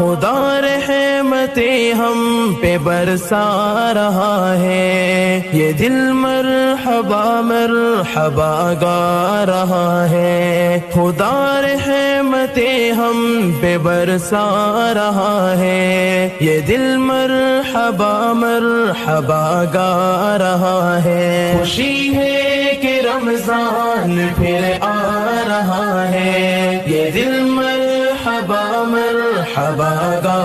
خدا رحمتیں ہم پہ برسا رہا ہے، یہ دل مرحبا مرحبا گا رہا ہے، خدا رحمتیں ہم پہ برسا رہا ہے، یہ دل مرحبا مرحبا گا رہا ہے۔ خوشی ہے کہ رمضان پھر آ رہا ہے، یہ دل مرحبا مرحبا گا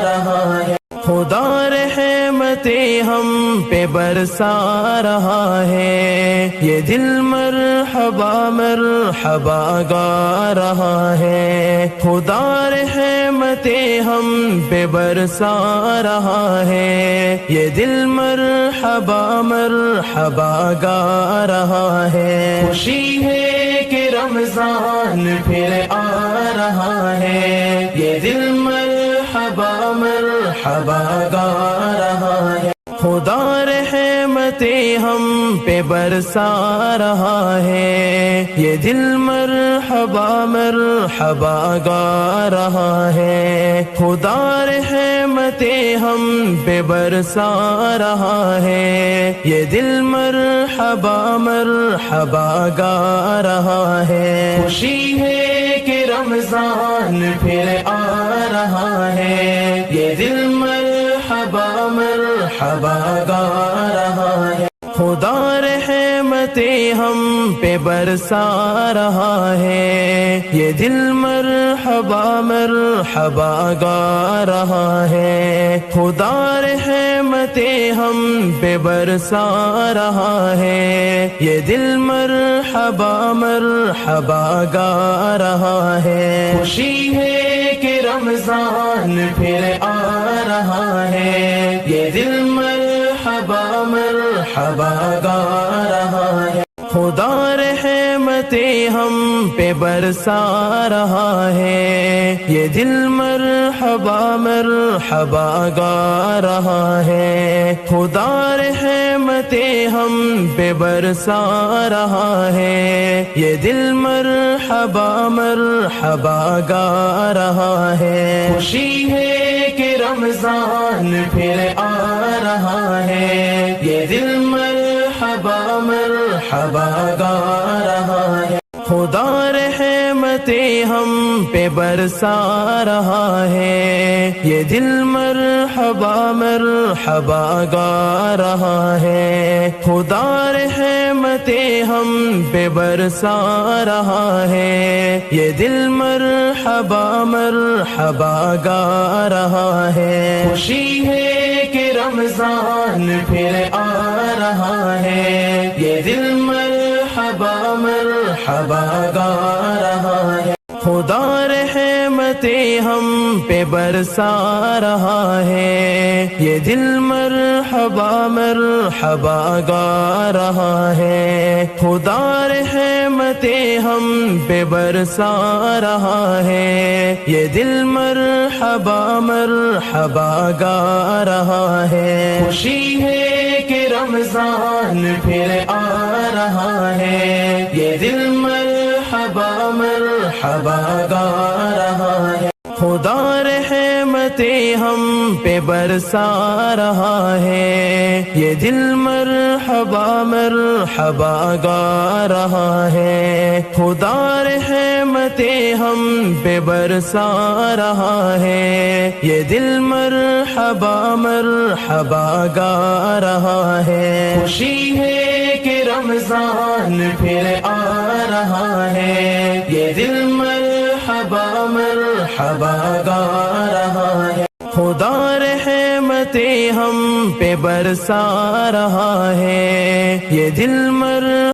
رہا ہے، خدا رحمتیں ہم پہ برسا رہا ہے، یہ دل مرحبا مرحبا گا رہا ہے، خدا رحمتیں ہم پہ برسا رہا ہے، یہ دل مرحبا مرحبا گا رہا ہے۔ خوشی ہے کہ رمضان پھر آ رہا ہے، یہ دل مرحبا مرحبا گا رہا ہے، خدا رحمتیں ہم پہ برسا رہا ہے، یہ دل مرحبا مرحبا گا رہا ہے، خدا رحمتیں ہم پہ برسا رہا ہے، یہ دل مرحبا مرحبا گا رہا ہے۔ خوشی ہے کہ رمضان پھر آ رہا ہے، یہ دل مرحبا مرحبا گا رہا ہے، خدا رحمتیں ہم پہ برسا رہا ہے، یہ دل مرحبا مرحبا گا رہا ہے، خدا رحمتیں ہم پہ برسا رہا ہے، یہ دل مرحبا مرحبا گا رہا ہے۔ خوشی ہے کہ رمضان پھر آ رہا ہے، یہ دل مرحبا مرحبا گا رہا ہے، خدا رحمتیں ہم پہ برسا رہا ہے، یہ دل مرحبا مرحبا گا رہا ہے، خدا رحمتیں ہم پہ برسا رہا ہے، یہ دل مرحبا مرحبا گا رہا ہے۔ خوشی ہے کہ رمضان پھر آ رہا ہے، یہ دل مرحبا مرحبا گا رہا ہے، خدا رحمتیں ہم پہ برسا رہا ہے، یہ دل مرحبا مرحبا گا رہا ہے، خدا رحمتیں ہم پہ برسا رہا ہے، یہ دل مرحبا مرحبا گا رہا ہے۔ خوشی ہے کہ رمضان پھر آ رہا ہے، یہ دل مرحبا مرحبا گا رہا ہے، خدا رحمتیں ہم پہ برسا رہا ہے، یہ دل مرحبا مرحبا گا رہا ہے، خدا رحمتیں ہم پہ برسا رہا ہے، یہ دل مرحبا مرحبا گا رہا ہے۔ خوشی ہے کہ رمضان پھر آ رہا ہے، یہ دل مرحبا مرحبا گا رہا ہے، خدا رحمتیں ہم پہ برسا رہا ہے، یہ دل مرحبا مرحبا گا رہا ہے، خدا رحمتیں ہم پہ برسا رہا ہے، یہ دل مرحبا مرحبا گا رہا ہے۔ خوشی ہے کہ رمضان پھر آ رہا ہے، یہ دل مرحبا مرحبا گا رہا ہے، خدا رحمتیں ہم پہ برسا رہا ہے، یہ دل